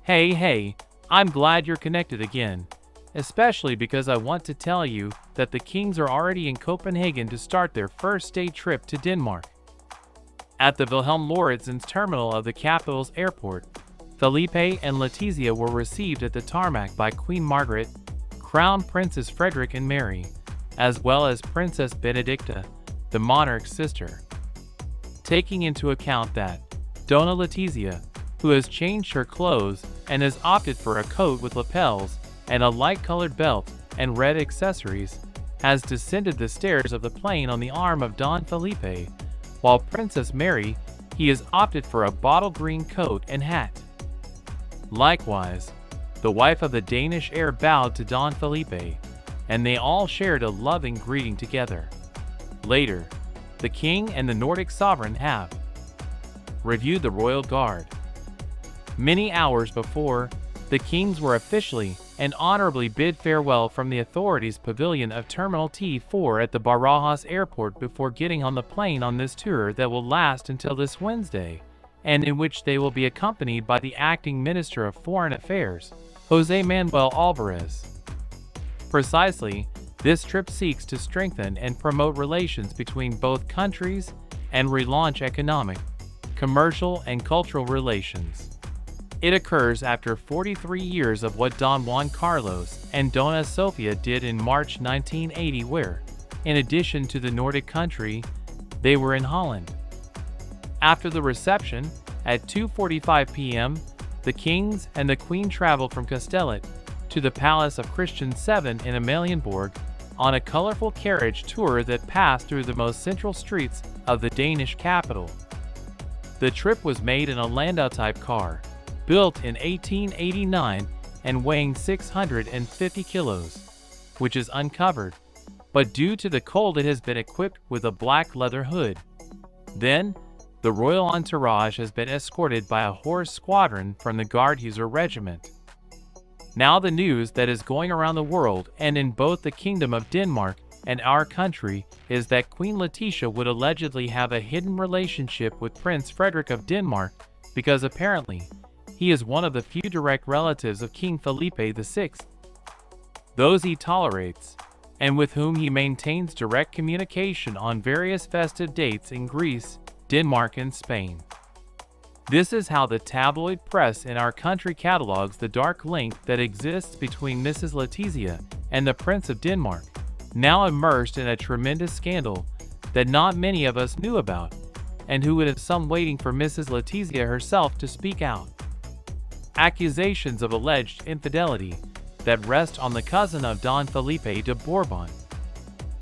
Hey, I'm glad you're connected again. Especially because I want to tell you that the Kings are already in Copenhagen to start their first state trip to Denmark. At the Wilhelm Lauritsen's terminal of the capital's airport, Felipe and Letizia were received at the tarmac by Queen Margaret, Crown Princes Frederick and Mary, as well as Princess Benedicta, the monarch's sister. Taking into account that Donna Letizia, who has changed her clothes and has opted for a coat with lapels and a light-colored belt and red accessories, has descended the stairs of the plane on the arm of Don Felipe, while Princess Mary, he has opted for a bottle green coat and hat. Likewise, the wife of the Danish heir bowed to Don Felipe, and they all shared a loving greeting together. Later, the king and the Nordic sovereign have reviewed the royal guard. Many hours before, the Kings were officially and honorably bid farewell from the authorities' pavilion of Terminal T4 at the Barajas airport before getting on the plane on this tour that will last until this Wednesday, and in which they will be accompanied by the acting Minister of Foreign Affairs, Jose Manuel Alvarez. Precisely, this trip seeks to strengthen and promote relations between both countries and relaunch economic, commercial, and cultural relations. It occurs after 43 years of what Don Juan Carlos and Donna Sofia did in March 1980 where, in addition to the Nordic country, they were in Holland. After the reception, at 2:45 p.m., the Kings and the Queen traveled from Kastellet to the Palace of Christian VII in Amalienborg on a colorful carriage tour that passed through the most central streets of the Danish capital. The trip was made in a Landau-type car, built in 1889 and weighing 650 kilos, which is uncovered, but due to the cold it has been equipped with a black leather hood. Then, the royal entourage has been escorted by a horse squadron from the Gardhuser regiment. Now the news that is going around the world and in both the Kingdom of Denmark and our country is that Queen Letizia would allegedly have a hidden relationship with Prince Frederick of Denmark because apparently he is one of the few direct relatives of King Felipe VI, those he tolerates, and with whom he maintains direct communication on various festive dates in Greece, Denmark, and Spain. This is how the tabloid press in our country catalogues the dark link that exists between Mrs. Letizia and the Prince of Denmark, now immersed in a tremendous scandal that not many of us knew about, and who would have some waiting for Mrs. Letizia herself to speak out. Accusations of alleged infidelity that rest on the cousin of Don Felipe de Bourbon.